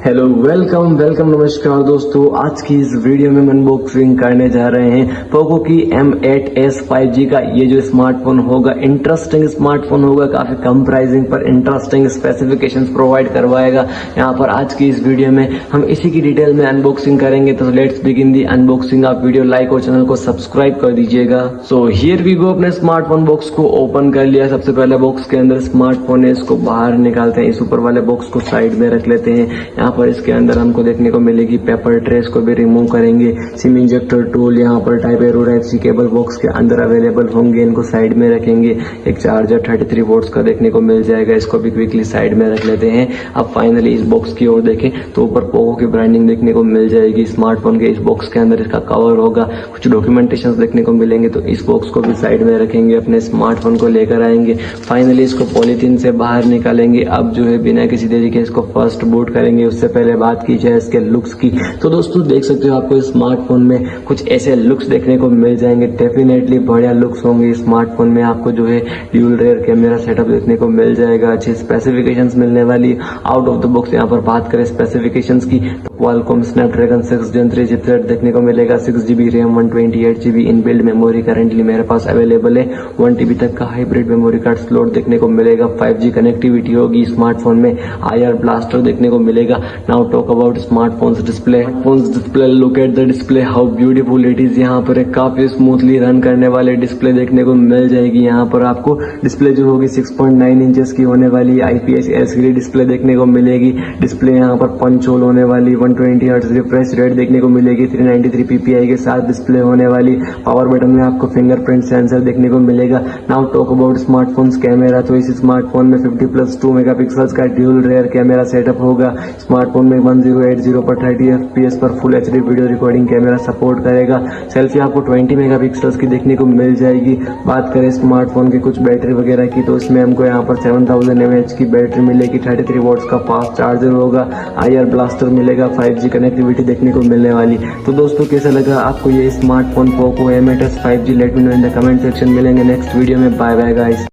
Hello welcome welcome नमस्कार दोस्तों, आज की इस वीडियो में हम अनबॉक्सिंग करने जा रहे हैं पोको की M8s 5G का। ये जो स्मार्टफोन होगा इंटरेस्टिंग स्मार्टफोन होगा, काफी कम प्राइसिंग पर इंटरेस्टिंग स्पेसिफिकेशंस प्रोवाइड करवाएगा। यहाँ पर आज की इस वीडियो में हम इसी की डिटेल में अनबॉक्सिंग करेंगे। तो लेट्स बिगिन दी अनबॉक्सिंग। आप वीडियो लाइक और चैनल को सब्सक्राइब कर दीजिएगा। So here we go. अपने स्मार्टफोन बॉक्स को ओपन कर लिया। सबसे पहले बॉक्स के अंदर स्मार्टफोन है, इसको बाहर निकालते हैं। इस ऊपर वाले बॉक्स को साइड में रख लेते हैं। यहाँ पर इसके अंदर हमको देखने को मिलेगी पेपर ट्रे, को भी रिमूव करेंगे। सिम इंजेक्टर टूल, यहाँ पर type A type C cable box के अंदर अवेलेबल होंगे, इनको साइड में रखेंगे। एक चार्जर 33 वोल्ट्स का देखने को मिल जाएगा, इसको भी क्विकली साइड में रख लेते हैं। अब फाइनली इस बॉक्स की ओर देखें तो ऊपर पोको की ब्रांडिंग देखने को मिल जाएगी स्मार्टफोन के। इस बॉक्स के अंदर इसका कवर होगा, कुछ डॉक्यूमेंटेशन देखने को मिलेंगे, तो इस बॉक्स को भी साइड में रखेंगे, अपने स्मार्टफोन को लेकर आएंगे। फाइनली इसको पॉलीथीन से बाहर निकालेंगे। अब जो है बिना किसी देरी के इसको फर्स्ट बूट करेंगे। उससे पहले बात की जाए इसके लुक्स की, तो दोस्तों देख सकते हो आपको स्मार्टफोन में कुछ ऐसे लुक्स देखने को मिल जाएंगे। डेफिनेटली बढ़िया लुक्स होंगे। स्मार्टफोन में आपको जो है ड्यूल रेयर कैमरा सेटअप देखने को मिल जाएगा, अच्छी स्पेसिफिकेशंस मिलने वाली आउट ऑफ द बॉक्स। यहाँ पर बात करें स्पेसिफिकेशंस की तो क्वालकॉम स्नैपड्रैगन 6 Gen 3 चिपसेट देखने को मिलेगा, 6GB RAM, 128GB inbuilt memory currently मेरे पास अवेलेबल है। 1TB तक का हाइब्रिड मेमोरी कार्ड स्लॉट देखने को मिलेगा। 5G कनेक्टिविटी होगी स्मार्टफोन में। IR ब्लास्टर देखने को मिलेगा। Now talk about smartphones display. Look at the display, how beautiful it is. यहाँ पर एक काफी स्मूथली रन करने वाले डिस्प्ले देखने को मिल जाएगी। यहाँ पर आपको डिस्प्ले जो होगी 6.9 इंचेस की होने वाली IPS LCD डिस्प्ले देखने को मिलेगी। डिस्प्ले यहाँ पर पंच होल होने वाली, 120 हर्ट्ज रिफ्रेश रेट देखने को मिलेगी, 393 PPI के साथ डिस्प्ले होने वाली। पावर बटन में आपको फिंगरप्रिंट सेंसर देखने को मिलेगा। Now talk about smartphones camera, तो इस स्मार्टफोन में 50+2 मेगापिक्सल्स का ड्यूल रेयर कैमरा सेटअप होगा। स्मार्टफोन में 1080 पर 30 FPS पर full HD video recording camera support करेगा। सेल्फी आपको 20 मेगापिक्सल्स की देखने को मिल जाएगी। बात करें स्मार्टफोन की कुछ बैटरी वगैरह की, तो इसमें हमको यहाँ पर 7000 mAh की बैटरी मिलेगी, 33 वॉट्स का फास्ट चार्जर होगा, IR ब्लास्टर मिलेगा, 5G कनेक्टिविटी देखने को मिलने वाली। तो दोस्तों कैसा लगा आपको ये smartphone Poco M8s 5G? Let me know in the comment section. मिलेंगे नेक्स्ट वीडियो में। Bye bye guys.